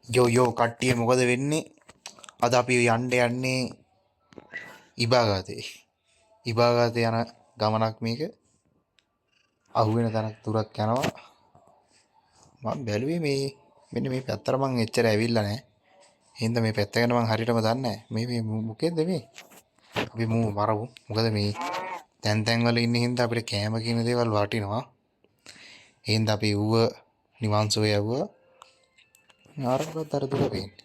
යෝ කට්ටිය මොකද වෙන්නේ? අද අපි යන්නේ ඉබාගාතේ. ඉබාගාතේ යන ගමනක් මේක. අහුවෙන තැනක් දුරක් යනවා. මම බැලුවේ මෙන්න මේ පැත්තට මං එච්චර ඇවිල්ලා නැහැ. හින්දා මේ පැත්ත ගැන මං හරියටම දන්නේ නැහැ. මේ මොකේද මේ? අපි මරමු. මොකද මේ තැන් වල ඉන්න හින්දා අපිට කෑම කියන දේවල් වටිනවා. හින්දා අපි ඌව නිවාන්සෝ යවුවා. ආරක්කවත් අර දුර වෙන්නේ.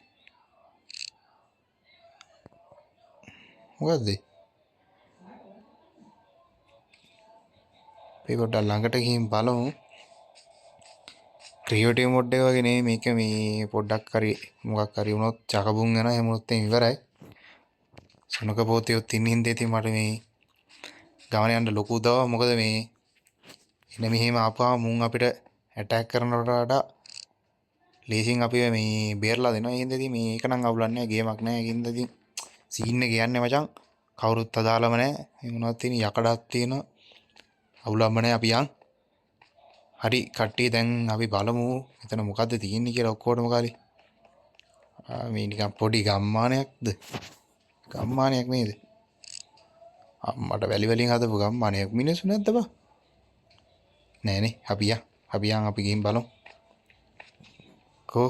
මොකද්ද? අපි පොඩ්ඩක් ළඟට ගිහින් බලමු. ක්‍රියේටිව් මොඩ් එක වගේ නෙමෙයි මේක මේ පොඩ්ඩක් හරි මොකක් හරි වුණොත් චකබුන් යනවා එහෙම වුණොත් එම් ඉවරයි. සුනක පොතේත් ඉන්න හින්දා ඉතින් මට මේ ගමන යන්න ලොකු උදව්වක්. මොකද මේ එන මෙහෙම ආපුවාම මුන් අපිට ඇටැක් කරනවට වඩා ලේසියෙන් අපි මේ බේරලා දෙනවා. ඒ හින්දා ඉතින් මේක නම් අවුලක් නැහැ, ගේමක් නැහැ. ඒ හින්දා ඉතින් සීන් එක යන්නේ මචං. කවුරුත් අදාළම නැහැ. එහෙම වුණත් ඉතින් යකඩක් තියෙනවා. අවුලක්ම නැහැ අපි යන්. හරි කට්ටිය දැන් අපි බලමු එතන මොකද්ද තියෙන්නේ කියලා ඔක්කොටම කාලේ. මේ නිකන් පොඩි ගම්මානයක්ද? ගම්මානයක් නේද? අම්මට වැලි වලින් හදපු ගම්මානයක්. මිනිස්සු නැද්ද බා? නෑනේ. අපි ගිහින් බලමු. කෝ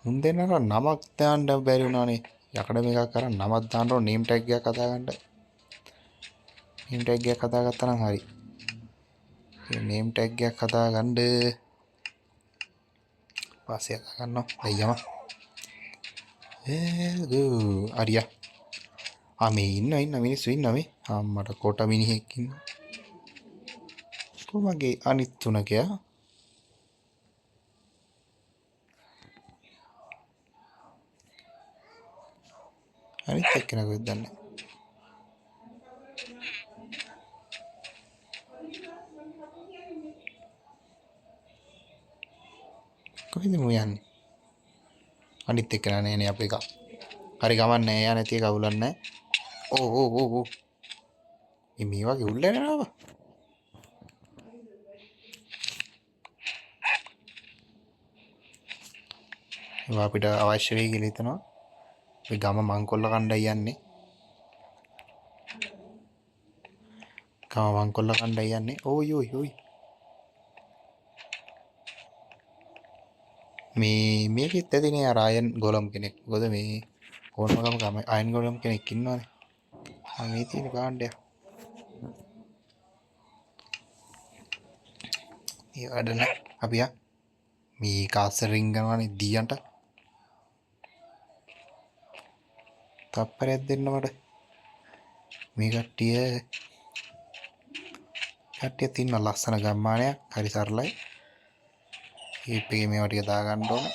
මුන් දෙන්නට නමක් දාන්න බැරි වුණානේ. යකඩ මේකක් කරන් නමක් දාන්න ඕන නේම් ටැග් එකක් හදාගන්න. නේම් ටැග් එකක් හදාගත්තා නම් හරි. මේ නේම් ටැග් එකක් හදාගන්න පස්සේ හදාගන්නවා. අයියම. අරියා. මේ ඉන්න මිනිස්සු ඉන්න මේ. අම්මට කොට මිනිහෙක් ඉන්න. කොහමගේ අනිත් තුනකයා? අනිත් එක්කෙනා කොහෙද දන්නේ? කොහෙද මු යන්නේ? අනිත් එක්කෙනා නෑනේ අපේ එක. හරි ගමන්නේ යා නැති එක අවුලක් නැහැ. ඕ. මේ වගේ උල්ලන්නේ නෑව. ඒවා අපිට අවශ්‍ය වෙයි කියලා හිතනවා. මේ ගම මංකොල්ල කණ්ඩායි යන්නේ. ගම මංකොල්ල කණ්ඩායි යන්නේ. ඕයි. මේකෙත් ඇතිනේ අර අයන් ගොලම් කෙනෙක්. මොකද මේ ඕනම ගම අයන් ගොලම් කෙනෙක් ඉන්නවනේ. මේ තියෙන කාණ්ඩය. ඒ වැඩන අපි මේ කාස්සර රින් කරනවානේ දීයන්ට. තප්පරයක් දෙන්න මට. මේ කට්ටිය තින්න ලස්සන ගම්මානයක්. හරි සරලයි. කීප් එකේ මේවා ටික දාගන්න ඕන.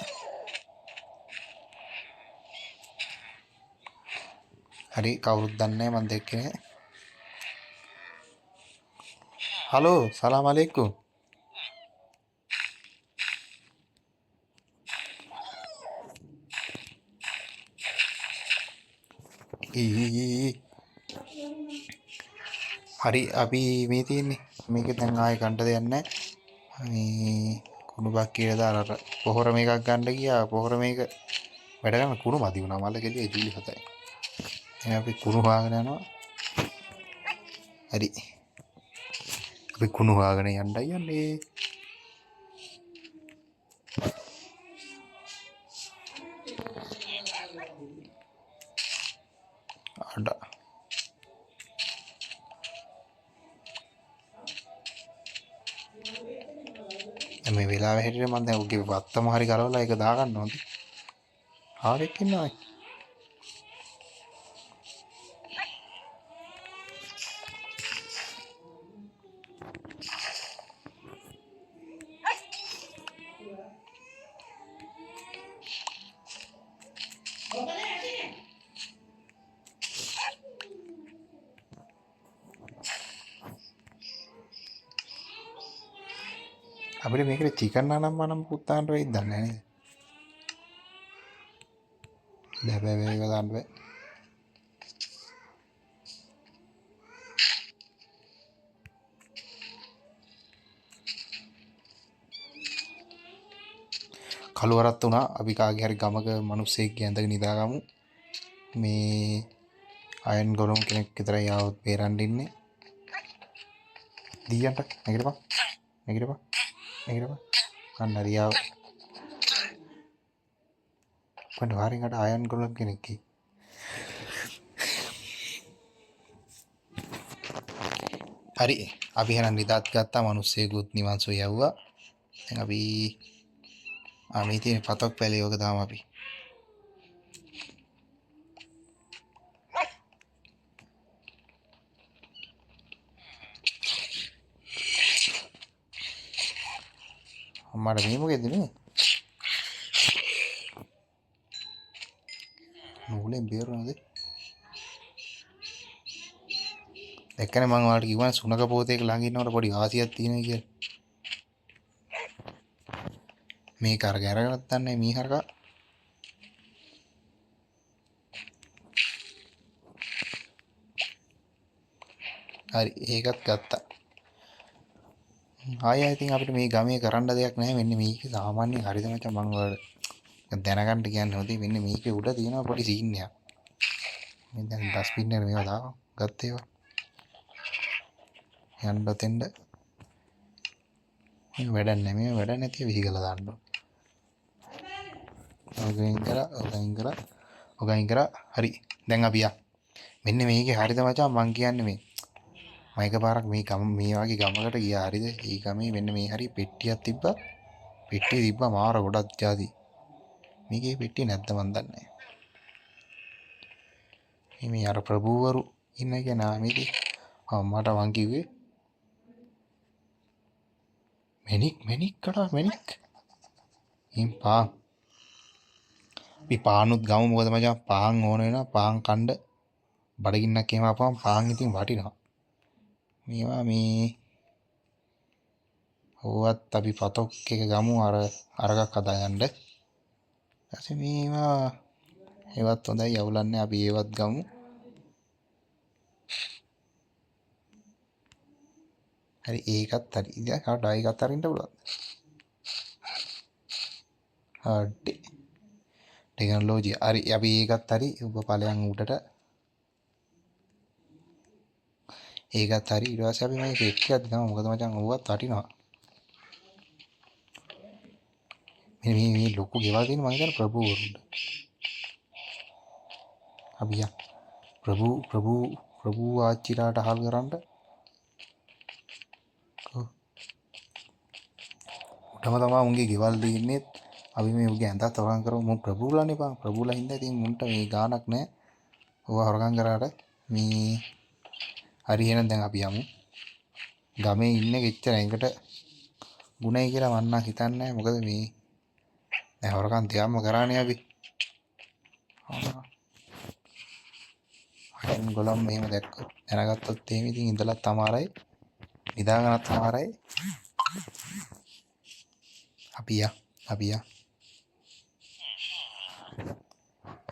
හරි කවුරුත් දන්නේ නැහැ මම දැක්කේ නෑ. හලෝ සලාම් අලයිකුම්. හරි අපි මේ තියෙන්නේ මේක දැන් ආයෙ කන්ට දෙයක් නැහැ. මේ කුණු බක්කියට දාලා පොහොර මේකක් ගන්න ගියා. පොහොර මේක වැඩ කරන කුණු මදි වුණා. මල්ල කෙලිය ජූලි 7යි. එහෙනම් අපි කුණු හොයාගෙන යනවා. හරි. අපි කුණු හොයාගෙන යන්නේ. අඩ මේ වෙලාවෙ හැටියට මම දැන් උගේ වත්තම හරි කරවලා ඒක දාගන්න ඕනේ. ආවෙක් ඉන්නවා. අපිට මේකට චිකන් නම් මනම් පුත්තාන්ට වෙයිද දන්නේ නැහැ නේද? බෑ ඒක දාන්න බෑ. කළුවරත් වුණා. අපි කාගේ හරි ගමක මිනිස්සෙක් ඇඳගෙන නිදාගමු. මේ අයන් ගොලම් කෙනෙක් විතරයි ආවොත් බේරන්න ඉන්නේ. දීයන්ට නැගිටපන්. නැගිටපන්. නැගිටපන්. අන්න හරියාව. කොහොමද වාරින් අර අයන් ගොලම් කෙනෙක් කි. හරි අපි එහෙනම් නිදාත් ගත්තා. මිනිස්සෙකුත් නිවන් සුව යවුවා. දැන් අපි මේ තියෙන පතක් පැලේ යෝග දාම අපි. අම්මාට මේ මොකේද මේ? නූලෙන් බේරුණාද? දැක්කනේ මම ඔයාලට කිව්වා සුනක පොතේක ළඟ ඉන්නකොට පොඩි වාසියක් තියෙනවා කියලා. මේක අර ගැරගන්නත් නැහැ මීහරකා. හරි ඒකත් ගත්තා. ආයෙ ඉතින් අපිට මේ ගමේ කරන්න දෙයක් නැහැ. මෙන්න මේක සාමාන්‍ය හරිද මචං මම ඔයාලට දැනගන්න කියන්නේ හොදේ. මෙන්න මේකේ උඩ තියෙනවා පොඩි සීන් එකක්. මේ දැන් ඩස්බින් එකට මේවා දානවා. ගත්ත ඒවා. යන්න දෙන්න. මේ වැඩක් නැහැ. මේ වැඩ නැතිව විහිගලා දාන්න ඕන. ඔගයින් කරා. හරි. දැන් අපි මෙන්න මේකේ හරිද මචං මං කියන්නේ මේ. මම එකපාරක් මේ වගේ ගමකට ගියා හරිද? ඒ ගමේ මෙන්න මේ හරි පෙට්ටියක් තිබ්බා. පෙට්ටිය තිබ්බා මාර ගොඩක් ಜಾති. මේකේ පෙට්ටිය නැද්ද මන් දන්නේ නැහැ. මේ අර ප්‍රභූවරු ඉන්න කෙනා මේකේ මට මං කිව්වේ මෙනික් කඩා මෙනික්. පාන්. අපි පානුත් ගමු මොකද මචං පාන් ඕන වෙනවා. පාන් කණ්ඩ බඩගින්නක් එහෙම ආපුවම පාන් ඉතින් වටිනවා. මේවා මේ ඕවත් අපි පතොක් එක ගමු අරගක් හදාගන්න. ඊපස්සේ මේවා ඒවත් හොඳයි යවුලන්නේ අපි ඒවත් ගමු. හරි ඒකත් හරි. ඉතින් කාට ආයෙත් අරින්න පුළුවන්. හරි. ටෙක්නොලොජි. හරි අපි ඒකත් හරි ඔබ ඵලයන් උඩට. ඒකත් හරි. ඊට පස්සේ අපි මේ පෙට්ටියක් ගමු. මොකද මචං ඕවත් වටිනවා. මේ ලොකු ගෙවල් තියෙන මම හිතන්නේ ප්‍රභූවරුන්ට. අපි ප්‍රභූ ආච්චිලාට අහල් කරන්න. උඩම තමයි උන්ගේ ගෙවල් දෙන්නේ. අපි මේ උගේ ඇඳත් හොරගම් කරමු. මම ප්‍රභූලානේ බං. ප්‍රභූලා හින්දා ඉතින් මුන්ට මේ ගාණක් නැහැ. ඕවා හොරගම් කරාට මේ හරි එහෙනම් දැන් අපි යමු. ගමේ ඉන්නේ එච්චර එකට ගුණයි කියලා මම නම් හිතන්නේ නැහැ. මොකද මේ දැන් හොරගම් තියාම කරානේ අපි. අයන් ගොලම් මෙහෙම දැක්කොත් දැනගත්තොත් එහෙම ඉතින් ඉඳලා තමාරයි නිදාගන්නත් තමාරයි. අපි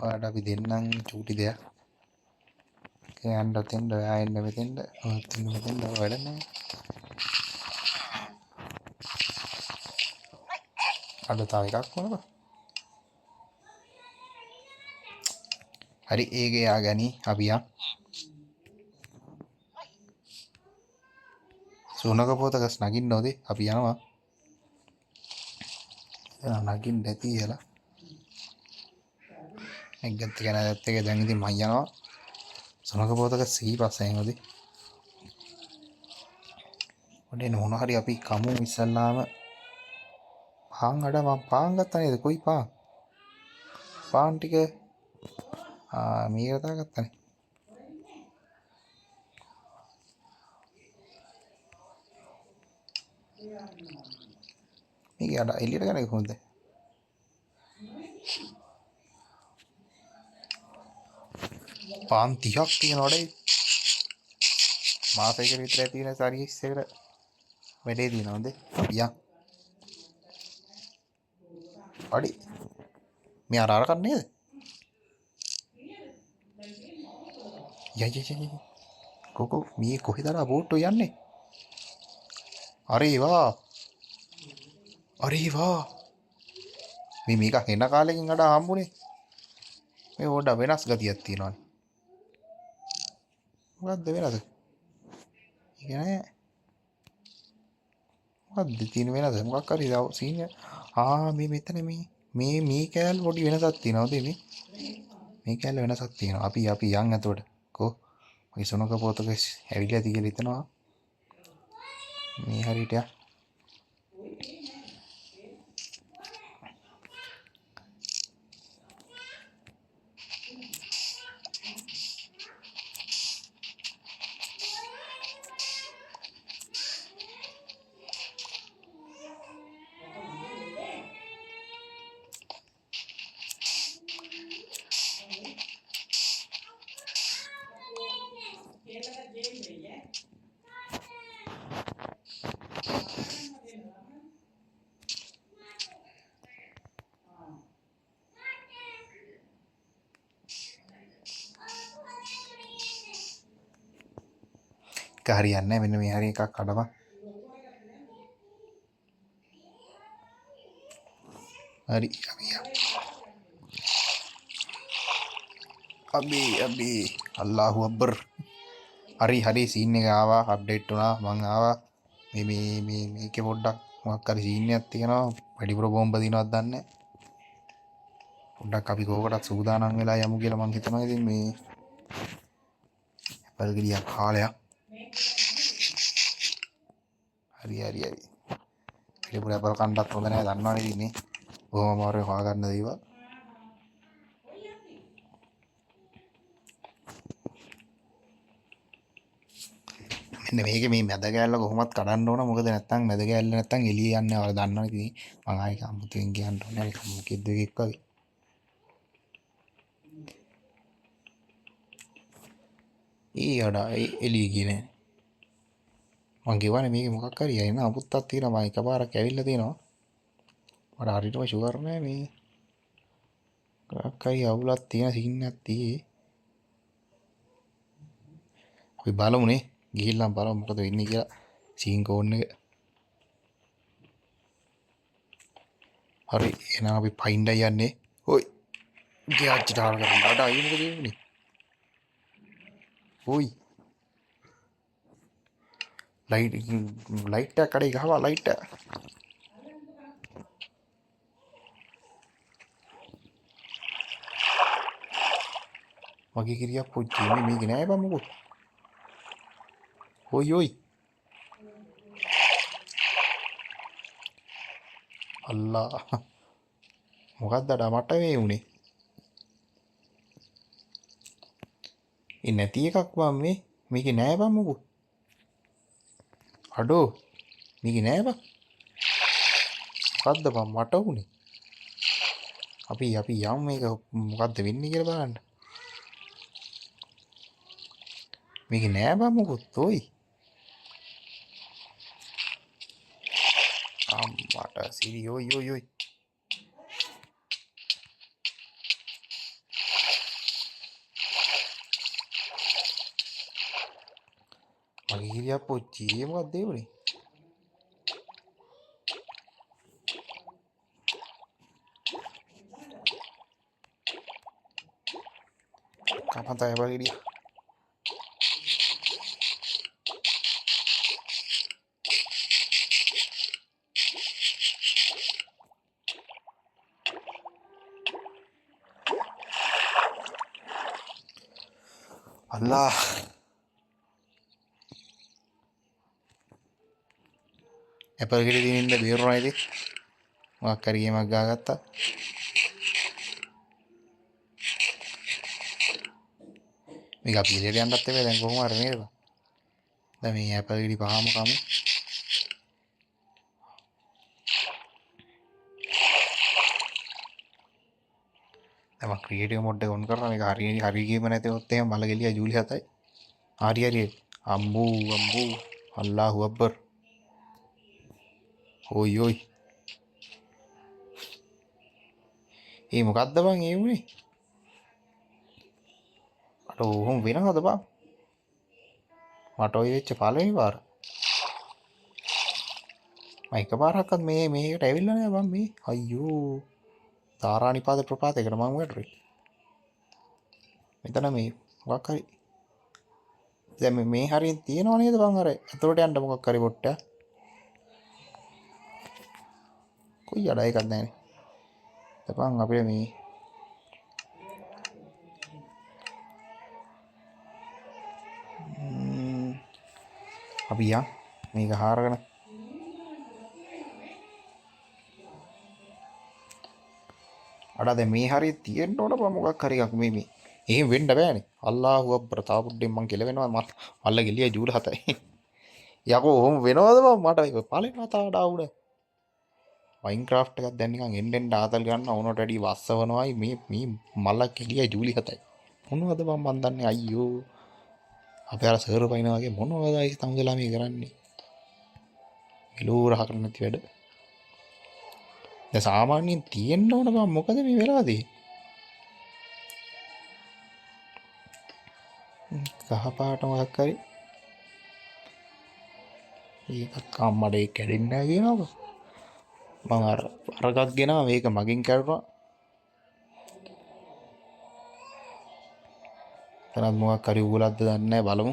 ඔයාලට අපි දෙන්නම් චූටි දෙයක්. යන්න දෙන්න ඔයා එන්න මෙතෙන්ද. මෙතෙන්ද වැඩ නැහැ. අද තව එකක් වුණා. හරි ඒකේ ආගනි අපි සුනක පොතකස් නගින්න ඕනේ. අපි යනවා. නගින්න නැති කියලා. එක්ගත් එක නැත් එක දැන් ඉතින් මම යනවා. සුනක පොතක සීපස්සෙන් හොදි. ඔඩේ නෝන හරි අපි කමු ඉස්සල්ලාම පාන් අඩ මම පාන් ගත්තා නේද? කොයි පාන්? පාන් ටික මේක දාගත්තානේ. මේක අඩ එළියට ගන්නේ කොහොමද? පාන් 30ක් තියෙනවනේ. මාසයකට විතර තියෙන සර්විස් එකට වැඩේ දිනනවද? අඩි මේ අරකට නේද? යයි කොකෝ මේ කොහෙද අර බෝට්ටෝ යන්නේ? අරේ වා මේක හෙන කාලෙකින් අඩ හම්බුනේ. මේ පොඩ්ඩක් වෙනස් ගතියක් තියෙනවානේ. මොකද්ද වෙනස? කියන්නේ මොකද්ද තියෙන වෙනස? මොකක් හරි සීන් මේ මෙතන මේ කෑල්ල පොඩි වෙනසක් තියෙනවද මේ? මේ කෑල්ල වෙනසක් තියෙනවා. අපි යන් එතකොට. කො මගේ සුනක පොතක ඇවිල්ලා තියෙ කියලා හිතනවා. මේ හරියට යා. හරියන්නේ නැහැ. මෙන්න මේ හරිය එකක් කඩපන්. හරි අබි අල්ලාහු අක්බර්. හරි සීන් එක ආවා. අප්ඩේට් වුණා. මං ආවා. මේකේ පොඩ්ඩක් මොකක් හරි සීන් එකක් තියෙනවා. වැඩිපුර බෝම්බ දිනවද දන්නේ නැහැ. පොඩ්ඩක් අපි කෝකටත් සූදානම් වෙලා යමු කියලා මං හිතනවා. ඉතින් මේ ඇපල් ගෙඩියක් කාලයක්. හරි වැඩිපුර ඇපල් කණ්ඩත් හොඳ නැහැ දන්නවනේ ඉතින් මේ. බොහොම අමාරුවෙන් හොයාගන්න දේවල්. මෙන්න මේක මේ මැද කෑල්ල කොහොමත් කඩන්න ඕන. මොකද නැත්තම් මැද කෑල්ල නැත්තම් එළිය යන්නේ නැහැ. ඔයාලා දන්නවනේ ඉතින්. මං ආයේ අමුතුවෙන් කියන්න ඕනේ නැහැ. මොකෙද්ද එකක් වගේ. අඩා එළිය කියන්නේ. මං කියවනේ මේක මොකක් හරි එන අමුත්තක් තියෙනවා. මම එකපාරක් ඇවිල්ලා තියෙනවා. මට හරියටම ෂුවර් නෑ මේ. මොකක් හරි අවුලක් තියෙන සීන් එකක් තියෙයි. අපි බලමුනේ. ගිහිල්ලා බලමු මොකද වෙන්නේ කියලා. සීන් කෝන් එක. හරි එහෙනම් අපි පයින්ඩයි යන්නේ. හොයි. ගියාච්චි ඩාල් කරන්න. අඩා අයිය මොකද වෙන්නේ? හොයි. ලයිට් එක කඩේ ගහවා ලයිට් එක. මගේ කිරියක් පොච්චි මේක නෑ බං මොකෝ. හොයි. අල්ලා. මොකක්ද අඩා මට මේ උනේ? ඒ නැති එකක් බං මේ. මේකේ නෑ බං මොකෝ. අඩෝ. මේකේ නෑ බං. මොකද්ද බං මට උනේ? අපි යමු මේක මොකද්ද වෙන්නේ කියලා බලන්න. මේක නෑ බං මොකොත් ඔයි. අම්මට සිරි ඔයි. මගේ කිරියක් පොච්චි මොකක්ද ඒ උනේ? කපතයි වගේ. අල්ලා ඇපල් ගෙඩි දිනින්න බේරුණා ඉතින් මොකක් හරි ගේමක් ගාගත්තා. මේක අපි ඉලෙට යන්නත් එපා දැන් කොහොම හරි නේද? දැන් මේ ඇපල් ගෙඩි පහම කමු. දැන් මම ක්‍රියේටිව් මොඩ් එක ඔන් කරනවා. මේක හරි ගේම නැතිවොත් එහෙම මල ගෙලිය ජූලි 7යි. හරි අම්බු අල්ලාහු අක්බර්. ඔයි. ඒ මොකද්ද බං ඒ උනේ? අර ඔහොම වෙනවද බං? මට ඔය වෙච්ච පළවෙනි පාර. මම එකපාරක්වත් මේකට ඇවිල්ලා නෑ බං මේ. අයියෝ. තාරානිපාත ප්‍රපාතයකට මම වැටුනේ. මෙතන මේ මොකක් හරි දැන් මේ හරියෙන් තියෙනව නේද බං අර ඇතුළට යන්න මොකක් හරි පොට්ටයක්. කොයි අඩ එකක් නැහැනේ. තපන් අපේ මේ අපි යන් මේක හාරගෙන අඩ දැන් මේ හරිය තියෙන්න ඕන බං මොකක් හරි එකක් මේ එහෙම වෙන්න බෑනේ. අල්ලාහ් අක්බර් තාපුඩ්ඩෙන් මං කෙලවෙනවා මල්ල ගෙලිය ජූල 7යි. යකෝ ඔහොම වෙනවද බං මට ඒක පළවෙනි වතාවට ආවුනේ. මයින්ක්‍රාෆ්ට් එකක් දැන් නිකන් එන්න ආතල් ගන්න ඕනට වැඩි වස්සවනවායි මේ මල්ල ගෙලිය ජූලි 7යි. මොනවද බං මන් දන්නේ අයියෝ. අපේ අර සර්වර් පයින්නා වගේ මොනවද අයිස් තමුදලා මේ කරන්නේ. මෙලෝ රහ කරන්න නැති වැඩ. දැන් සාමාන්‍යයෙන් තියෙන්න ඕන බං මොකද මේ වෙලා තියෙන්නේ. කහ පාට මොකක් හරි ඒකක් අම්මඩේ කැඩෙන්නේ නැහැ කියනවා මම අරගක් ගෙනා මේක මගෙන් කැඩුණා තරම් මොකක් හරි උගලක්ද දන්නේ නැහැ බලමු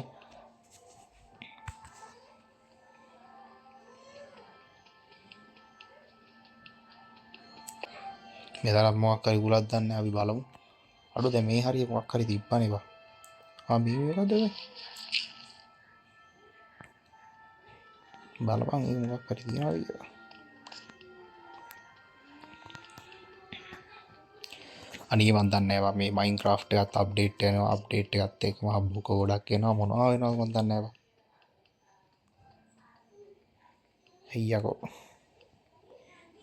මේ තරම් මොකක් හරි උගලක් දන්නේ නැහැ අපි බලමු අඩෝ දැන් මේ හරිය මොකක් හරි තිබ්බනේ බා මේ මොකද බලපන් ඒ මොකක් හරි තියනවාද කියලා අනේ මන් දන්නේ නැහැ මේ මයින්ක්‍රාෆ්ට් එකත් අප්ඩේට් වෙනවා අප්ඩේට් එකත් එක්කම හම්බු කෝඩක් එනවා මොනවා වෙනවද මන් දන්නේ නැහැ අයියකෝ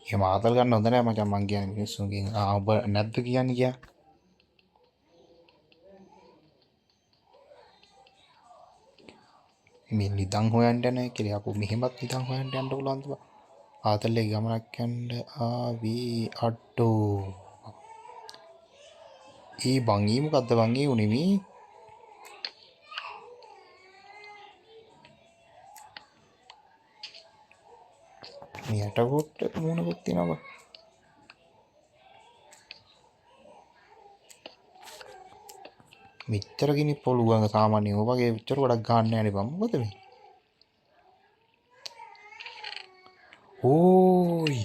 එහෙම ආතල් ගන්න හොඳ නැහැ මචං මං කියන්නේ මිනිස්සුන්ගෙන් ඔබ නැද්ද කියන්නේ කියා මේ නිදන් හොයන්න නැහැ කියලා අපු මෙහෙමත් නිදන් හොයන්න යන්න පුළුවන්ද බා ආතල්ලේ ගමනක් යන්න ආවි අඩෝ ඒ බංගී මොකද්ද බංගී උනේ මේ යටකොට මොනවත් තියනවා මෙච්චර ගිනි පොළු ගඟ සාමාන්‍යයෙන් ඔය වගේ මෙච්චර ගොඩක් ගන්න නැහැ නේ බං මොකද මේ ඕයි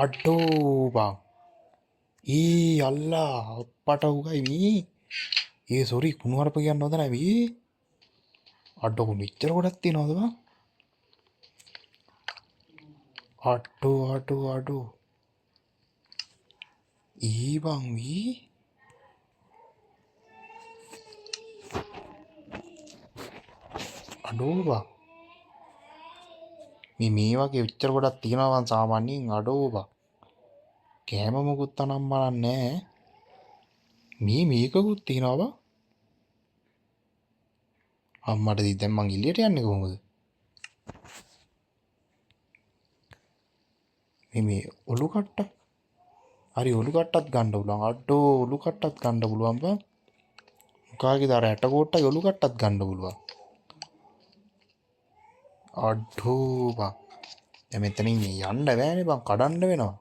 අඩෝ බං අල්ලා අප්පට උගයි මේ සෝරි කුණුවරප කියන්න හොඳ නැහැ මේ අඩෝ මෙච්චර ගොඩක් තියනවද බං අඩෝ බං අඩෝ බං මේ වගේ උච්චර ගොඩක් තියෙනවා සාමාන්‍යයෙන් අඩෝ බං කෑම මොකුත් අනම් බලන්නේ මේකකුත් තියෙනවා බං අම්මට දී දැන් මං එළියට යන්නේ කොහොමද මේ ඔලු කට්ට හරි ඔලු කට්ටත් ගන්න පුළුවන් අඩෝ ඔලු කට්ටත් ගන්න පුළුවන් බං මොකාගේද අර ඇට කෝට්ටයි ඔලු කට්ටත් ගන්න පුළුවන් අඩෝ බං දැන් මෙතනින් යන්න බෑනේ බං කඩන්න වෙනවා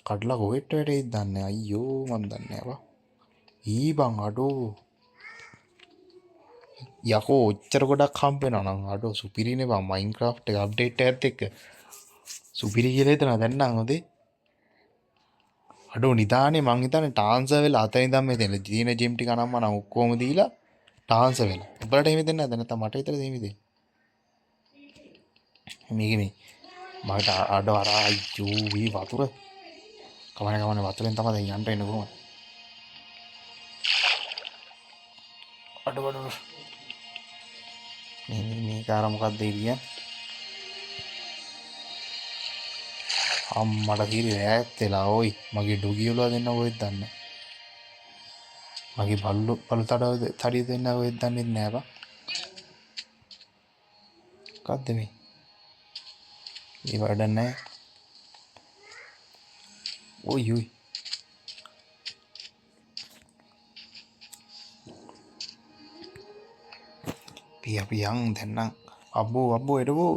කඩලා කොහෙට වැටෙයිද දන්නේ අයියෝ මන් දන්නේ නැහැ බං අඩෝ යකෝ ඔච්චර ගොඩක් හම්බ වෙනවා නම් අඩෝ සුපිරිනේ බං මයින්ක්‍රාෆ්ට් එක අප්ඩේට් එකත් එක්ක සුපිරි කියලා හිතනවා දැන් නම් හොඳේ අඩෝ නිදානේ මං හිතන්නේ ට්‍රාන්ස්ෆර් වෙලා අතන ඉඳන් මෙතන දින ජිම් ටික අනම්ම නම් ඔක්කොම දීලා ට්‍රාන්ස්ෆර් වෙලා උඹලට එහෙම දෙන්නේ නැද්ද නැත්නම් මට විතරද එහෙම දෙන්නේ මේ මට අඩෝ අර අයියෝ වී වතුර කමන වතුරෙන් තමයි දැන් යන්න එන්න කොහොමද අඩෝ මේ කාර මොකක්ද ඉන්නේ අම්මට කිරි ඈත් වෙලා ඕයි මගේ ඩොගි වල දෙන්න ඔයෙත් දන්නේ මගේ බල්ලු තඩිය දෙන්න ඔයෙත් දන්නේ නැහැ බා මොකද්ද මේ වැඩ නැහැ ඔයි අපි යන් දැන් නම් අබ්බෝ එඩබෝ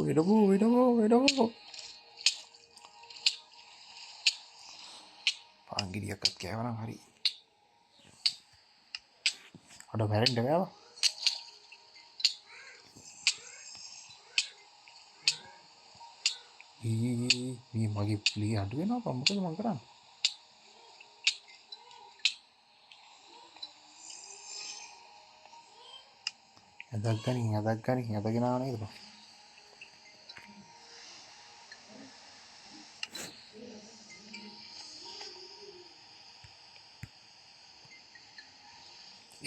පාංගිරියක්වත් කෑවනම් හරි. අඩ මැරෙන්න බෑවා. මේ මගේ ප්ලේ අඩු වෙනවා මොකද මම කරන්නේ? ඇදක් ගනි ඇදගෙන ආව නේද?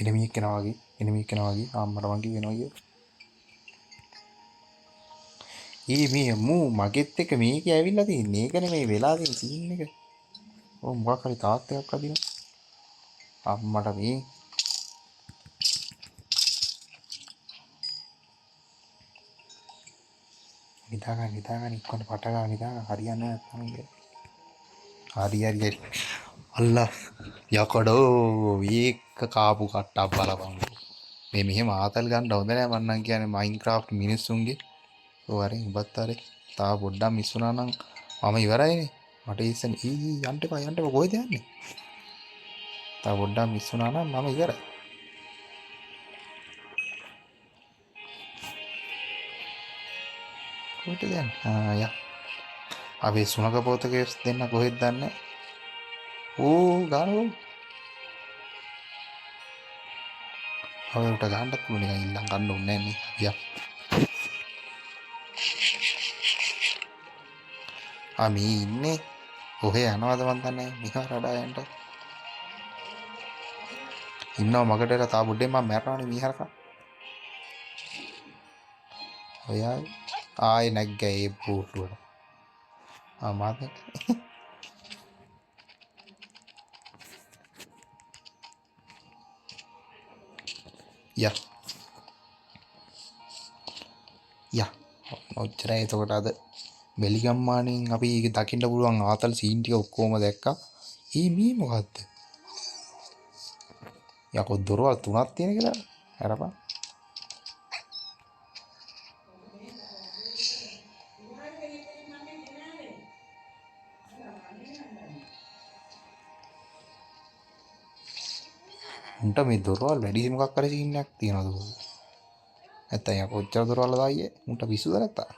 එනිමියෙක් කෙනා වගේ ආම්මර වගේ වෙනවා කිය. මේ මූ මගෙත් එක මේක ඇවිල්ලා තියෙන්නේ. ඒකනේ මේ වෙලා තියෙන සීන් එක. ඔව් මොකක් හරි තාත්තයක් අදින. අම්මට මේ නිදාගන්න ඉක්කොන්න පට ගන්න නිදාගන්න හරියන්නේ නැහැ. හරි. අල්ලා යකඩෝ ඒක කාපු කට්ටක් බලපන්. මේ මෙහෙම ආතල් ගන්න හොඳ නෑ මන්නම් කියන්නේ මයින්ක්‍රාෆ්ට් මිනිස්සුන්ගේ. ඔව් අර උඹත් අර තාම පොඩ්ඩක් මිස් වුණා නම් මම ඉවරයිනේ. මට ඉස්සෙන් යන්න එපා කොහෙද යන්නේ? තාම පොඩ්ඩක් මිස් වුණා නම් මම ඉවරයි. කොහෙද යන්නේ? යා. අපි සුනක පොතකේ දෙන්න කොහෙද දන්නේ? ගානෝ. අවුට ගන්නත් පුළුවන් නිකන් ඉල්ලන් ගන්න ඕනේ නෑනේ. යා. මේ ඉන්නේ කොහේ යනවද මන් දන්නේ මිහා රඩායන්ට ඉන්නව මගටලා තා බුඩේ මම මැරනවනේ මීහරක ඔය ආයේ නැග්ගා ඒ බෝට්ටුවට මාත් යා ඔච්චරයි එතකොට අද බෙලිගම්මානෙන් අපි දකින්න පුළුවන් ආතල් සීන් ටික ඔක්කොම දැක්කා. මේ මොකද්ද? යකෝ දොරවල් තුනක් තියෙන කියලා අරපන්. උන්ට මේ දොරවල් වැඩි මොකක් හරි සීන් එකක් තියනවද? නැත්තම් යකෝ ඔච්චර දොරවල් දායියේ උන්ට පිස්සුද නැත්තා?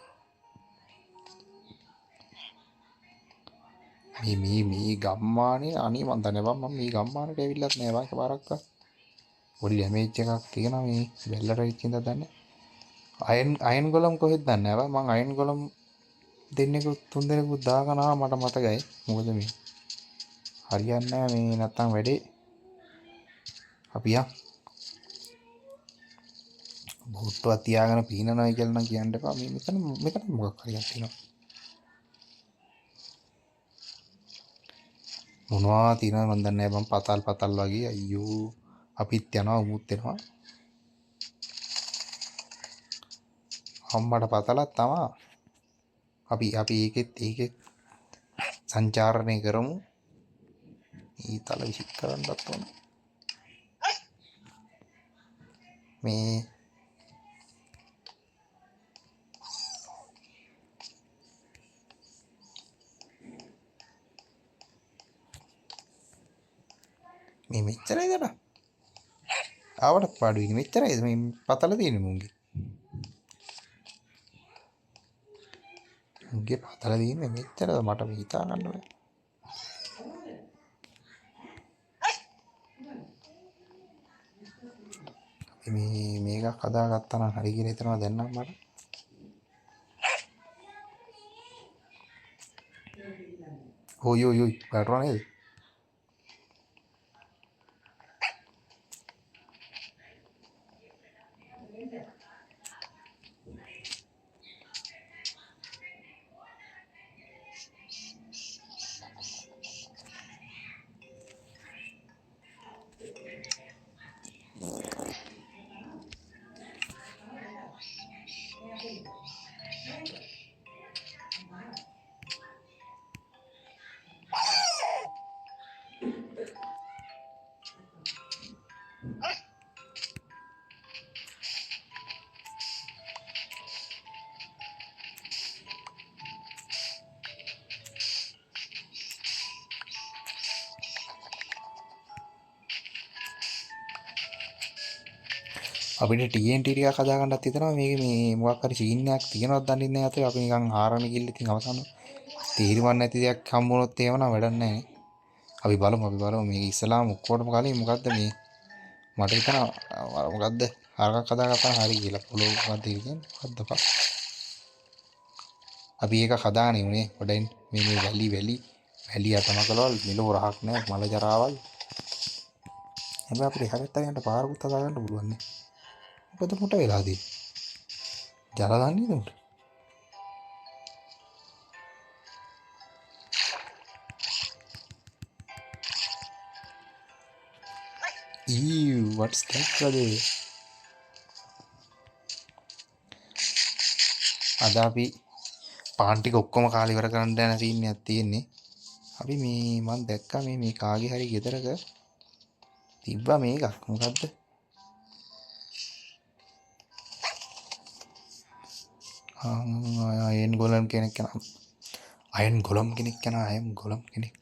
මේ ගම්මානේ අනේ මන් දන්නේ මම මේ ගම්මානට ඇවිල්ලත් නෑ වාක පාරක්ක පොඩි ඩැමේජ් එකක් තියෙනවා මේ බෙල්ලට වෙච්චින්ද දන්නේ අයන් ගොලම් කොහෙද දන්නේ නැහැ මම අයන් ගොලම් දෙන්නෙකුත් තුන් දෙනෙකුත් දාගෙන ආවා මට මතකයි මොකද මේ හරියන්නේ නැහැ මේ නැත්තම් වැඩේ අපි බෝට්ටුවක් තියාගෙන පීනනවා කියලා නම් කියන්න එපා මේ මෙතන මොකක් හරියක් තියෙනවා මොනවා තියෙනවද මන් දන්නේ නැහැ මම පතල් වගේ අයියෝ අපිත් යනවා උමුත් වෙනවා අම්මට පතලක් තමා අපි ඒකෙත් සංචාරණය කරමු ඊතල විසික් කරන්නත් ඕන මේ මෙච්චරයිද ආවට පාඩු වෙන්නේ මෙච්චරයිද මේ පතල තියෙන්නේ මුංගේ පතල තියෙන්නේ මෙච්චරද මට හිතා ගන්න බෑ මේක හදාගත්තා නම් හරි කියලා හිතනවා දැන් නම් මට ඔය් වැටුණා නේද අපිට TNT ටිකක් හදාගන්නත් හිතනවා මේක මේ මොකක් හරි සීන් එකක් තියෙනවද දන්නේ නැහැ අතේ අපි නිකන් ආරණ ගිල්ල ඉතින් අවසන් තීරමක් නැති දෙයක් හම්බුනොත් එහෙම නම් වැඩක් නැහැ නේ. අපි බලමු මේක ඉස්සලාම ඔක්කොටම කලින් මොකද්ද මේ මට හිතනවා මොකද්ද හරකක් හදාගත්තා හරි කියලා පොළොව මොකද්ද කියන්නේ මොකද්ද පා අපි ඒක හදාන්නේ උනේ පොඩෙන් මේ වැලි අතමකලවල් මෙලෝ රහක් නැහැ මල ජරාවල් හැබැයි අපිට හැරෙත් යන්න පාරකුත් හදාගන්න පුළුවන් නේ. මොකද මුට වෙලාදී ජල දන්නේ උන්ට what's that brother? අද අපි පාන් ටික ඔක්කොම කාලේ ඉවර කරන්න යන සීන් එකක් තියෙන්නේ. අපි මේ මම දැක්කා මේ කාගේ හරි ගෙදරක තිබ්බා මේකක් මොකද්ද? අයන් ගොලම් කෙනෙක් කෙනෙක්.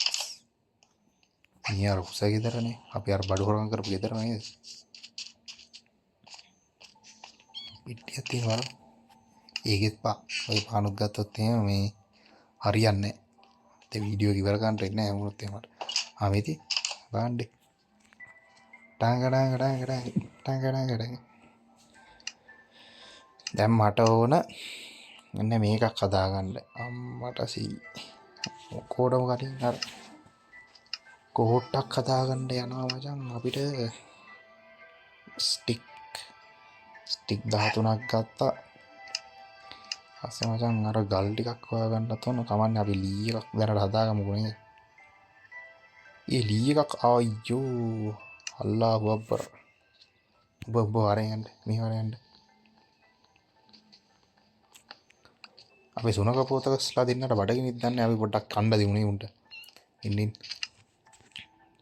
මේ අර උස ගෙදරනේ. අපි අර බඩු හොරගම් කරපු ගෙදර නේද? පිටියක් තියෙනවා. ඒකෙත් ඔය පානුත් ගත්තොත් එහෙම මේ හරියන්නේ නැහැ. ඒ වීඩියෝ ඉවර ගන්න ඉන්නේ නැහැ මොනොත් එහෙමට. මේති බාන්නේ. ටංගඩංගඩංගඩංගඩංගඩං. දැන් මට ඕන මෙන්න මේකක් හදාගන්න. අම්මට සී. කොඩම කටින් අර කෝට්ටක් හදාගන්න යනවා මචං අපිට ස්ටික් 13ක් ගත්තා. පස්සේ මචං අර ගල් ටිකක් හොයාගන්නත් ඕන කමන්නේ අපි ලී එකක් දැනට හදාගමුකෝ නේද? ඒ ලී එකක් අයියෝ අල්ලාහ් අක්බර්. ඔබ වරෙන් යන්න. අපි සුනක පොතකස්ලා දෙන්නට බඩගිනිත් දන්නේ අපි පොඩ්ඩක් කණ්ඩ දෙමුනේ උන්ට. ඉන්නින්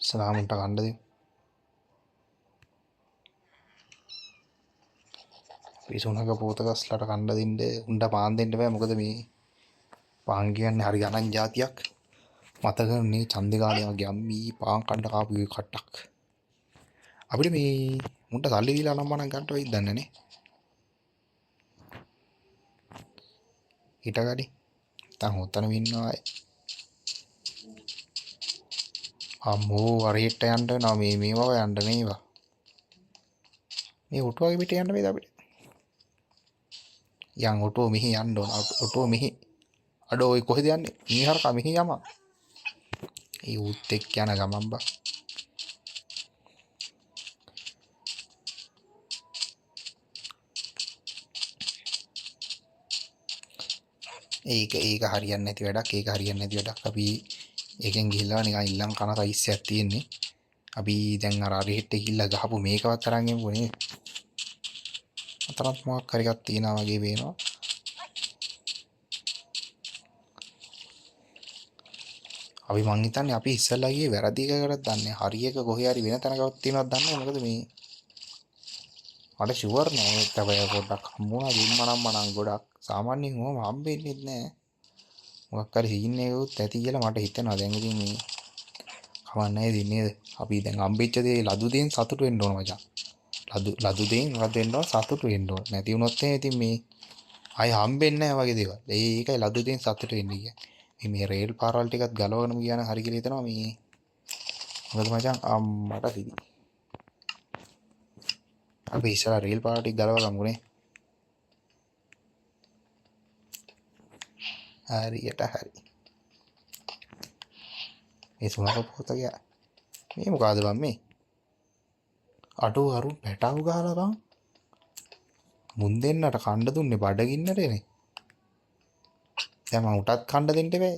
සලාමුන්ට කණ්ඩ දෙමු. අපි සුනක පොතකස්ලාට කණ්ඩ දෙන්න උන්ට පාන් දෙන්න බෑ මොකද මේ පාන් කියන්නේ හරි ගණන් જાතියක්. මතකනේ චන්දිකාලේ වගේ අම්මී පාන් කණ්ඩ කාපු කට්ටක්. අපිට මේ මුන්ට සල්ලි දීලා නම් මනම් ගන්නට වෙයිද දන්නේ නේ. හිටගඩි. තන් හොතන ඉන්නවා. අම්මෝ වරහෙට යන්න නා මේවා යන්න නේවා. මේ ඔටුවගේ පිට යන්න වේද අපිට? යන් ඔටුව මෙහි යන්න ඕන. ඔටුව මෙහි. අඩෝ ඔය කොහෙද යන්නේ? මීහරකා මෙහි යම. ඒ උත් එක්ක යන ගමන් බා. ඒක හරියන්නේ නැති වැඩක්. අපි ඒකෙන් ගිහිල්ලා නිකන් ඉල්ලම් කන රයිස්යක් තියෙන්නේ. අපි දැන් අර රෙහෙට් ගිහිල්ලා ගහපු මේකවත් අරන් එමුකෝ නේ. අතරත් මොකක් හරි එකක් තියනවා වගේ පේනවා. අපි මං හිතන්නේ අපි ඉස්සල්ලා ගියේ වැරදි එකකටද දන්නේ. හරි එක කොහේ හරි වෙන තැනකවත් තියෙනවද දන්නේ නැහැ. මොකද මේ මට ෂුවර් නෑ තමයි පොඩ්ඩක් හම්බුණා දෙන්නනම් ගොඩක්. සාමාන්‍යයෙන් ඕම හම්බෙන්නේ නැහැ. මොකක් හරි සීන් එකකුත් ඇති කියලා මට හිතෙනවා. දැන් ඉතින් මේ කවන්නේ නේද? අපි දැන් හම්බෙච්ච දේ ලදු දෙයින් සතුටු වෙන්න ඕන මචං. ලදු දෙයින් මොකද වෙන්න ඕන සතුටු වෙන්න ඕන. නැති වුණොත් ඉතින් මේ ආයි හම්බෙන්නේ නැහැ වගේ දේවල්. ඒකයි ලදු දෙයින් සතුටු වෙන්න කියන්නේ. මේ රේල් පාරවල් ටිකත් ගලවගෙනම ගියාන හරි කියලා හිතනවා මේ. මොකද මචං අම්මට සිදි. අපි ඉස්සරහ රේල් පාර ටික ගලව ගමුනේ. හරියට හරි. මේ සුනක පොත ගියා. මේ මොකද බම් මේ? අඩෝ අරු පැටව ගහලා බං. මුන් දෙන්නට කණ්ඩ දුන්නේ බඩගින්නටනේ. දැන් මම උටත් කණ්ඩ දෙන්න බෑ.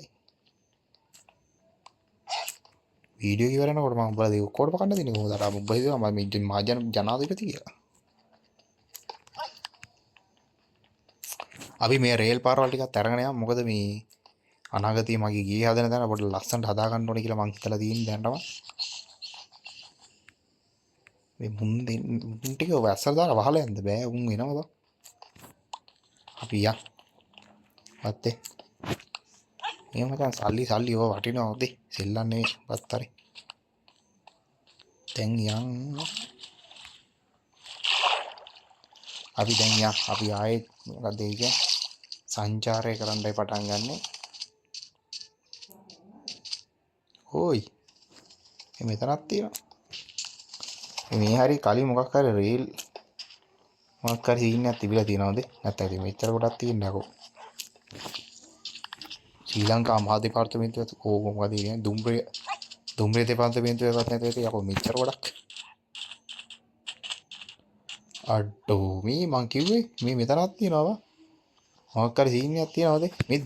වීඩියෝ ඉවරනකොට මම උඹලා දෙක ඔක්කොටම කණ්ඩ දෙන්නේ කොහොමද? අර උඹ හිතුවා මම මේ මහජන ජනාධිපති කියලා. අපි මේ රේල් පාරවල් ටිකත් අරගෙන යමු. මොකද මේ අනාගතයේ මගේ ගේ හදන තැන පොඩ්ඩ ලස්සනට හදා ගන්න ඕනේ කියලා මං හිතලා තියෙන දැනටම. මේ මුන් ටික වැස්සර දාලා වහලා යන්න බෑ. උන් එනවද? අපි යා. වත්තේ. මේ මචං සල්ලි ඔය වටිනවා හොදේ. සෙල්ලම් නෙවෙයි වත්තරේ. දැන් යන් අපි දැන් අපි ආයෙත් මොකද ඒ කියන්නේ සංචාරය කරන්නයි පටන් ගන්නෙ. ඕයි මෙතනක් තියෙනවා. මේ හරි කලින් මොකක් හරි රේල් මොකක් හරි සීන් එකක් තිබිලා තියෙනවද? නැත්නම් ඉතින් මෙච්චර කොටක් තියෙන්නේ නැකෝ. ශ්‍රී ලංකා මහා දෙපාර්තමේන්තුවත් මොකද කියන්නේ දුම්රිය දෙපාර්තමේන්තුවවත් නැතුව ඇති යකෝ මෙච්චර කොටක්. අඩෝ මේ මං කිව්වේ මේ මෙතනක් තියෙනවා. මොකක් හරි සීන් එකක් තියෙනවද? මේ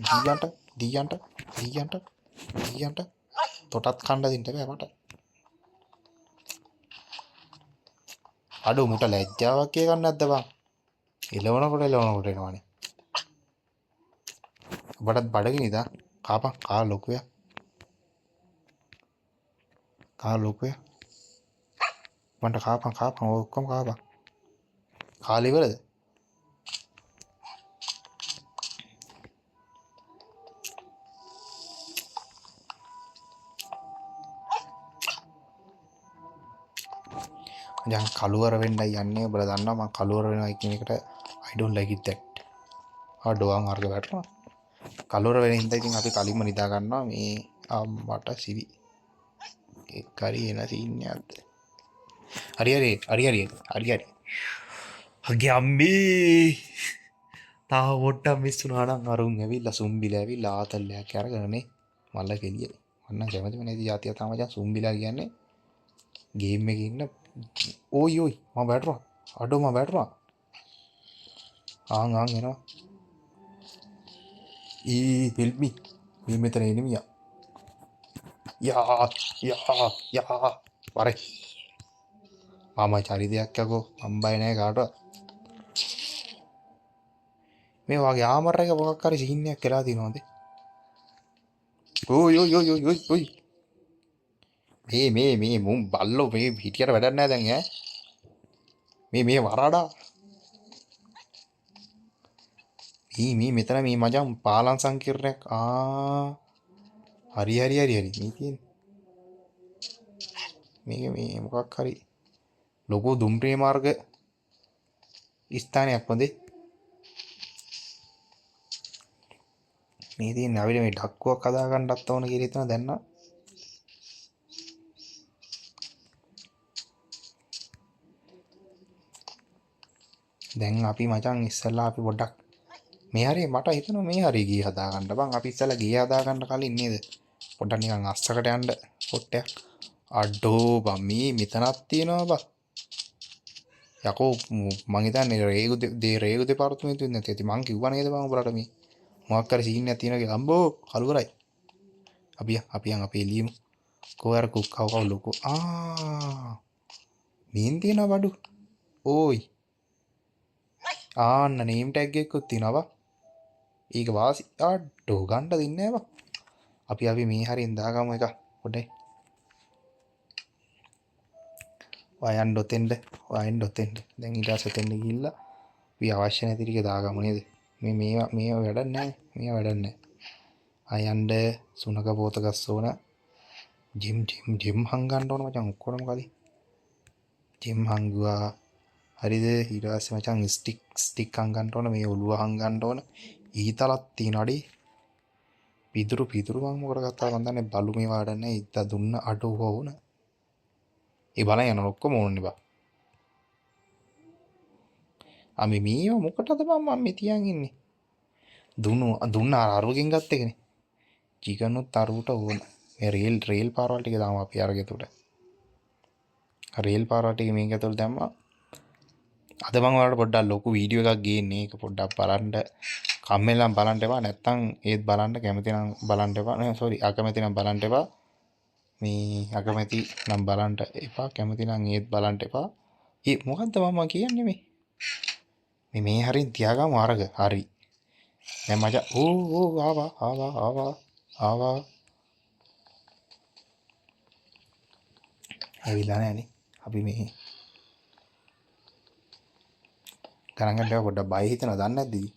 දීයන්ට තොටත් කණ්ඩ දෙන්න බෑ මට. අඩෝ මුට ලැජ්ජාවක් කිය ගන්න නැද්ද බං? එලවනකොට එනවනේ. ඔබටත් බඩගිනිද? කාපන් කා ලොකුයා. මන්ට කාපන් ඔක්කොම කාපන්. කාලේ ඉවරද? දැන් කළුවර වෙන්නයි යන්නේ. ඔබලා දන්නවා මම කළුවර වෙනවා කියන එකට I don't like it that. ආඩෝවන් වර්ග වැටෙනවා. කළුවර වෙන හින්දා ඉතින් අපි කලින්ම නිදා ගන්නවා මේ අම්මට සිවි. එක් හරි එන සීන් එකක්ද? හරි. අගේ අම්මේ තාව පොට්ටක් මිස් වුණා නම් අරුන් ඇවිල්ලා සුම්බිලා ඇවිල්ලා ආතල්ලයක් අරගෙනනේ මල්ල කෙලියේ. මන්න කැමතිම නැති જાතිය තමයි මචං සුම්බිලා කියන්නේ. ගේම් එකේ ඉන්න ඕයි මම වැටුණා. අඩෝ මම වැටුණා. ආන් එනවා. help me. මේ මෙතන එනිමියා. යා වරේ. මාමා චරිතයක් යකෝ මම බය නැහැ කාටවත්. මේ වගේ ආමර එක මොකක් හරි සීන් එකක් කරලා තියනවාද? ඕයි. මේ මුම් බල්ලෝ මේ හිටියට වැඩක් නැහැ දැන් ඈ. මේ වරඩා. මේ මෙතන මේ මචං පාලම් සංකීර්ණයක් හරි මේ තියෙන්නේ. මේක මේ මොකක් හරි ලොකු දුම්රිය මාර්ග ස්ථානයක් වන්දේ. මේ තියෙන්නේ අපිට මේ ඩක්කුවක් හදා ගන්නත් ඕන කියලා හිතන දැන් නම්. දැන් අපි මචං ඉස්සල්ලා අපි පොඩ්ඩක් මේ හරිය මට හිතෙනවා මේ හරිය ගියේ හදා ගන්න බං. අපි ඉස්සල්ලා ගියේ හදා ගන්න කලින් නේද? පොඩ්ඩක් නිකන් අස්සකට යන්න පොට්ටයක්. අඩෝ බං මේ මෙතනක් තියෙනවා බං. යකෝ මං හිතන්නේ රේගු දෙපාර්තමේන්තුවේ නැති ඇති. මං කිව්වා නේද බං ඔබලට මේ මොකක් හරි සීන් එකක් තියෙනවා කියලා. අම්බෝ කලුවරයි. අපි එළියමු. කොහර කුක්කව ලොකෝ. මේන් තියෙනවා බඩු. ඕයි. ආන්න නේම් ටැග් එකකුත් තියෙනවා. ඒක වාසි අඩෝ ගන්න දෙන්නේ නැහැ බං. අපි මේ හරියෙන් දාගමු එක පොඩේ. වයන් ඩොතෙන්ද දැන් ඊට පස්සේ තෙන්ද ගිහිල්ලා අපි අවශ්‍ය නැති ටික දාගමු නේද? මේවා වැඩක් නැහැ. අයන්ඩ සුනක පොත ගස්සෝන ජිම් හංගන්න ඕන මචං ඔක්කොම කලින්. ජිම් හංගුවා. හරිද? ඊට පස්සේ මචං ස්ටික් හංගන්න ඕන. මේ ඔළුව හංගන්න ඕන. ඊතලක් තියනඩි. පිදුරු මම මොකට ගත්තා මන් දන්නේ බලු මේ වඩ නැහැ. ඉත දුන්න අඩෝ වුණ. ඒ බලන් යන ඔක්කොම ඕනේ බා. අපි මීව මොකටද මම මේ තියන් ඉන්නේ? දුන්න අරුවකින් ගත්ත එකනේ. චිකනුත් අරුවට ඕන. මේ රේල් පාරවල් ටික දාමු අපි අරගෙන උඩ. රේල් පාරවල් ටික මේක ඇතුළට දැම්මා. අද මම ඔයාලට පොඩ්ඩක් ලොකු වීඩියෝ එකක් ගේන්නේ. ඒක පොඩ්ඩක් බලන්න. කම්මෙල්ලම් බලන්න එපා. නැත්තම් ඒත් බලන්න කැමති නම් බලන්න එපා. නේ සෝරි අකමැති නම් බලන්න එපා. මේ අකමැති නම් බලන්න එපා. කැමති නම් ඒත් බලන්න එපා. මොකද්ද මම කියන්නේ මේ හරින් තියාගමු අරග. හරි. දැන් මචං ආවා. ඇවිල්ලා නැහනේ. අපි මේ ගණන් ගන්න පොඩ්ඩක් බය හිතෙනවා දන්නේ නැද්ද ඉතින්?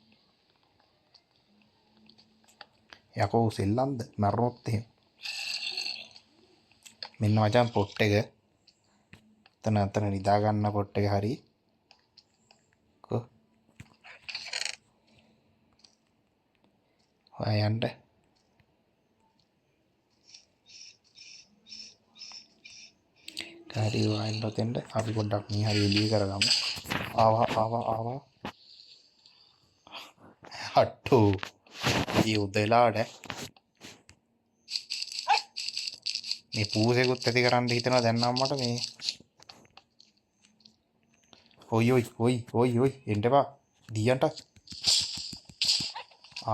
යකෝ සෙල්ලම්ද මරනොත් එහෙම. මෙන්න මචං පොට් එක. එතන නිදා ගන්න පොට් එක හරි. කො ඔයා යන්න. හරි වයින් රතෙන්ද අපි පොඩ්ඩක් මේ හරි එළිය කරගමු. ආවා. අට්ටෝ. ඊ උදේලාට මේ පූසෙකුත් ඇති කරන්න හිතනවා දැන් නම් මට මේ. ඔයි එන්න බා. දියන්ට.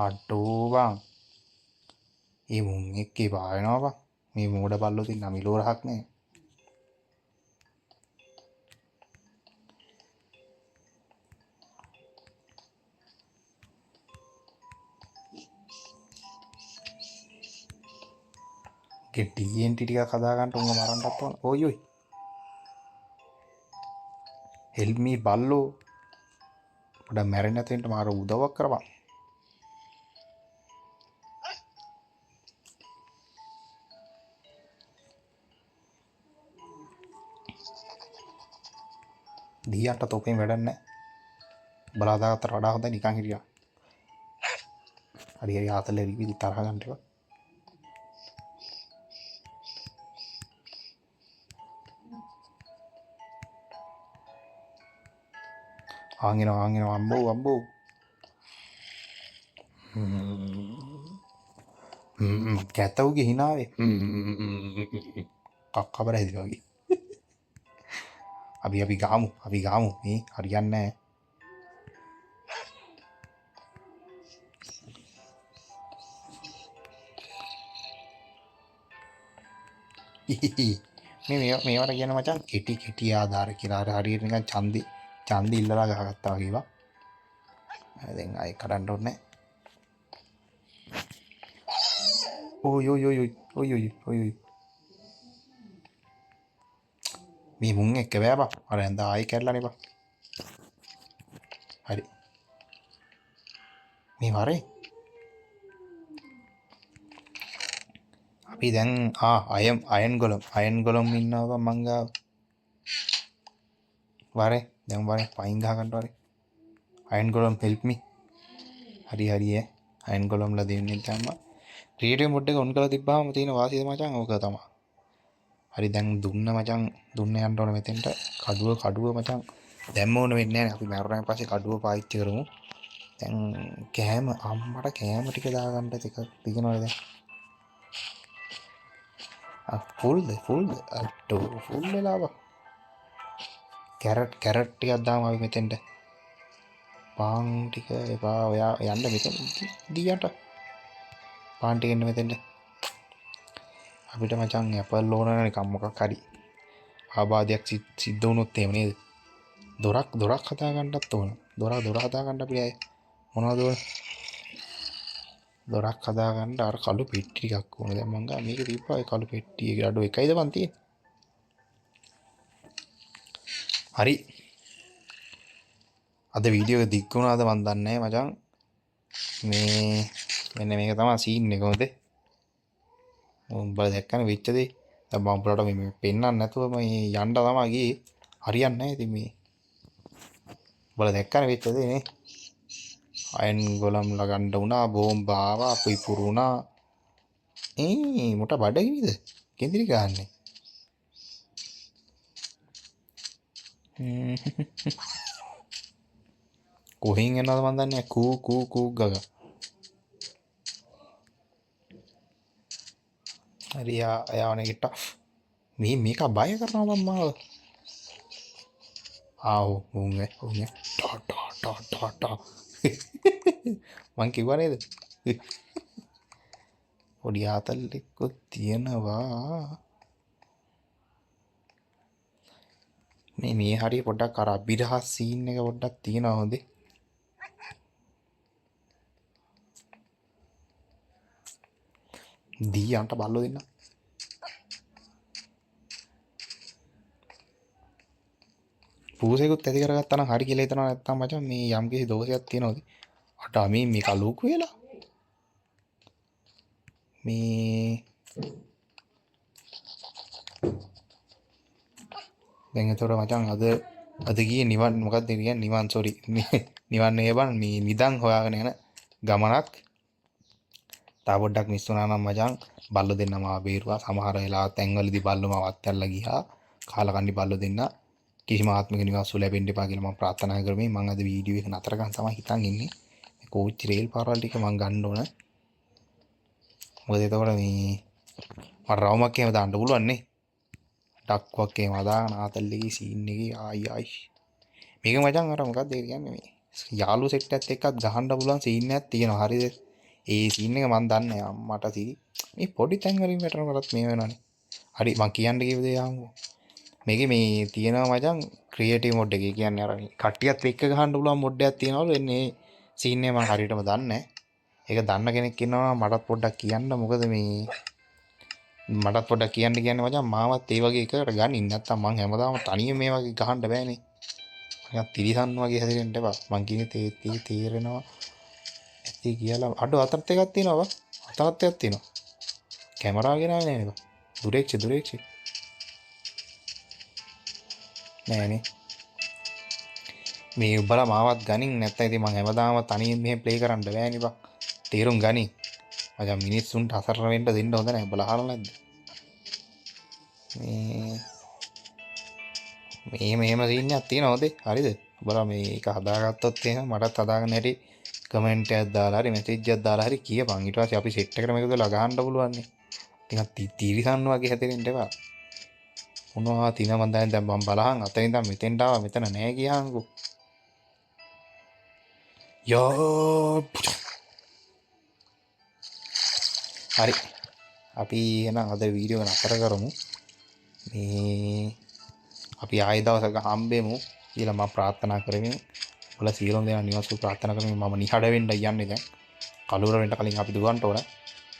අට්ටෝ බං. ඒ මුන් එක්කේ පායනවා බං. මේ මෝඩ බල්ලෝ තින්න මිලෝ රහක් නෑ. ගෙටියෙන් ටිකක් හදා ගන්න උංග මරන්නත් ඕන. ඔයි. හෙල්ප් මී බල්ලෝ. පොඩ්ඩක් මැරෙන්න නැතුව ඉන්න මාර උදව්වක් කරපන්. දියන්ට තෝපෙන් වැඩක් නැහැ. බලා දාගත්තට වඩා හොඳයි නිකන් හිටියා. හරි ආතලේ විදි තරහ ගන්න ටික. ආංගිනවා අම්බෝ. කැතවුගේ හිනාවේ. කක්කබර හැදිලා වගේ. අපි ගාමු මේ හරියන්නේ නැහැ. මේවට කියන මචං කෙටි ආධාර කියලා. අර හරියට නිකන් ඡන්දි ඉල්ලලා ගහගත්තා වගේ වා. දැන් ආයෙ කඩන්න ඕනේ නැහැ. ඔයි. මේ මුන් එක්ක බෑපා. අර ඇඳ ආයෙ කැඩලා නේ බා. හරි. මේ වරේ අපි දැන් අයන් ගොලම් ඉන්නවා මං ගාව. වරේ පයින් ගහ ගන්න වරේ. අයන් ගොලම් හෙල්ප් මී. හරි අයන් ගොලම්ලා දෙන්නේ තමයි. ක්‍රියේටිව් මොඩ් එක ඔන් කරලා තිබ්බාම තියෙන වාසිය මචං ඕක තමයි. හරි දැන් දුන්න යන්න ඕන මෙතෙන්ට. කඩුව මචං දැම්ම ඕන වෙන්නේ නැහැ. අපි මරුණාන් පස්සේ කඩුව පාවිච්චි කරමු. දැන් කෑම අම්මට කෑම ටික දාගන්න ටික තියනවද දැන්? ෆුල්ද අට්ටෝ ෆුල් වෙලා බා. කැරට් ටිකක් දාමු අපි මෙතෙන්ට. පාන් ටික එපා. ඔයා යන්න මෙතෙන් දියට. පාන් ටික එන්න මෙතෙන්ට. අපිට මචං ඇපල් ඕන නිකන් මොකක් හරි ආබාධයක් සිද්ධ වුණොත් එහෙම නේද? දොරක් හදා ගන්නත් ඕන. දොර හදා ගන්න අපි අය මොනවද ඕන? දොරක් හදා ගන්න අර කළු පෙට්ටි ටිකක් ඕන. දැන් මං ගා මේක තිබ්බා ඒ කළු පෙට්ටි එක අඩෝ එකයිද මන් තියෙන්නේ. හරි. අද වීඩියෝ එක දික් වුණාද මන් දන්නේ නැහැ මචං. මෙන්න මේක තමයි සීන් එක හොඳේ. උඹලා දැක්කනේ වෙච්ච දේ. දැන් මම උඹලට මේ පෙන්නන්න නැතුව මේ යන්න තමයි ගියේ. හරියන්නේ නැහැ ඉතින් මේ. උඹලා දැක්කනේ වෙච්ච දේ නේ. අයන් ගොලම් ලගන්න උනා බෝම්බ ආවා අපි පුරුණා. මොට බඩගිනිද? කෙන්දිරි ගහන්නේ. කොහෙන් එනවද මන් දන්නේ නැහැ. කූ ගග. හරි යාවනේ කිට්ට. මේක බය කරනවා මම මාව. උන්නේ. ටා. මං කිව්වා නේද? පොඩි ආතල්ලෙක්කුත් තියෙනවා. මේ හරිය පොඩ්ඩක් අර අභිරහස් සීන් එක පොඩ්ඩක් තියෙනවා හොඳේ. දීයන්ට බල්ලෝ දෙන්න. පූසෙකුත් ඇති කරගත්තා නම් හරි කියලා හිතනවා නැත්තම් මචං මේ යම් කිසි දෝෂයක් තියෙනවද? අට මේ කලුකු වෙලා. මේ දැන් ඒතකොට මචං අද ගියේ නිවන් මොකක්ද කියන්නේ නිවන් සෝරි නිවන් නේ බං මේ නිදන් හොයාගෙන යන ගමනක් තා පොඩ්ඩක් මිස් වුණා නම් මචං බල්ලෝ දෙන්න මාව බේරුවා. සමහර වෙලාවට තැන්වලදී බල්ලෝ මාව අත්හැරලා ගියා. කාලා කන්ඩි බල්ලෝ දෙන්න කිසිම ආත්මික නිවාසු ලැබෙන්න එපා කියලා මම ප්‍රාර්ථනා කරමි. මම අද වීඩියෝ එක නතර කරන් තමයි හිතන් ඉන්නේ. මේ කෝච්චි රේල් පාරවල් ටික මම ගන්න ඕන. මොකද එතකොට මේ මට රවුමක් එහෙම දාන්න පුළුවන් නේ. ඩක්වක් එහෙම දාගෙන ආතල් එකේ සීන් එකේ ආයි මේක මචං අර මොකක්ද ඒ කියන්නේ මේ යාළු සෙට් එකත් එක්කත් ගහන්න පුළුවන් සීන් එකක් තියෙනවා. හරිද? ඒ සීන් එක මම දන්නේ අම්මට සිරි. මේ පොඩි තැන් වලින් වැටෙනකොටත් මේ වෙනවනේ. හරි මං කියන්න කිව්ව දේ ආම්කෝ. මේකේ මේ තියෙනවා මචං ක්‍රියේටිව් මොඩ් එකේ කියන්නේ අර කට්ටියත් එක්ක ගහන්න පුළුවන් මොඩ් එකක් තියෙනවලු එන්නේ සීන් එක මම හරියටම දන්නේ නැහැ. ඒක දන්න කෙනෙක් ඉන්නවා මටත් පොඩ්ඩක් කියන්න. මොකද මේ මටත් පොඩ්ඩක් කියන්නේ මචං මාවත් ඒ වගේ එකකට ගනින් නැත්තම් මං හැමදාම තනියම මේ වගේ ගහන්න බෑනේ. මම තිරිසන් වගේ හැදෙන්න එපා. මං කියන්නේ තේරෙනවා ඇති කියලා. අඩ අතත් එකක් තියෙනවා. අතත් එකක් තියෙනවා. කැමරාව ගෙනාවේ නෑ නේද? දුරේක්ෂ නෑනේ. මේ උඹලා මාවත් ගනින් නැත්නම් ඉතින් මං හැමදාම තනියෙන් මෙහෙම ප්ලේ කරන්න බෑනේ බං. තීරුම් ගනි. මචං මිනිස්සුන්ට අසරණ වෙන්න දෙන්න හොඳ නැහැ. උඹලා අහලා නැද්ද? මෙහෙම සීන් එකක් තියෙනවද? හරිද? උඹලා මේක හදාගත්තොත් එහෙනම් මටත් හදාගන්න හැටි කමෙන්ට් එකක් දාලා හරි මෙසේජ් එකක් දාලා හරි කියපන්. ඊට පස්සේ අපි සෙට් එකට මේක දාලා ගහන්න පුළුවන් නේ. ටිකක් තීරිසන් වගේ හැදෙන්න එපා. මොනවා තින මන් දැන් මම බලහන් අතෙන් ඉඳන් මෙතෙන්ට ආවා මෙතන නෑ කියහන්කෝ. යෝ හරි අපි එහෙනම් අද වීඩියෝ එක නතර කරමු. මේ අපි ආයෙ දවසක හම්බෙමු කියලා මම ප්‍රාර්ථනා කරමි. ඔයාලා සියලුම දෙනා නිවසු ප්‍රාර්ථනා කරමි. මම නිහඬ වෙන්න යන්නේ දැන්. කලුවර වෙන්න කලින් අපි දුවන්න ඕන.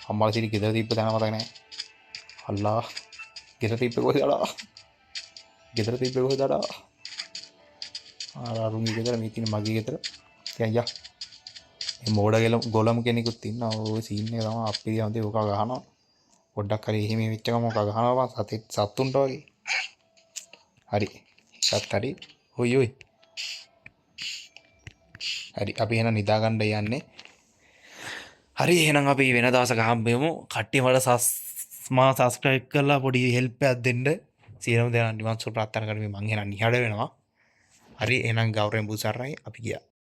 අම්මලා සිරි ගෙදර තිබ්බ තැන මතක නැහැ. අල්ලා ගෙදර තිබ්බ කොහෙදලා? ගෙදර තිබ්බ කොහෙදලා? අරුන්ගේ ගෙදර මේ තියෙන මගේ ගෙදර. දැන් යා. මේ මෝඩ ගොලම් කෙනෙකුත් ඉන්නවා. ওই සීන් එක තමයි අපි දිහා ඔක ගහනවා. පොඩ්ඩක් හරි එහෙම වෙච්ච ගමන් ඔක ගහනවා සත්තුන්ට වගේ. හරි. සත් හරි. ඔයි. හරි අපි එහෙනම් නිදා ගන්න යන්නේ. හරි එහෙනම් අපි වෙන දවසක හම්බෙමු. කට්ටිය මට මා සබස්ක්‍රයිබ් කරලා පොඩි හෙල්ප් එකක් දෙන්න. සියලුම දෙනා නිවන් සුව ප්‍රාර්ථනා කරමි. මං එහෙනම් නිහඬ වෙනවා. හරි එහෙනම් ගෞරවයෙන් බුසරයි අපි ගියා.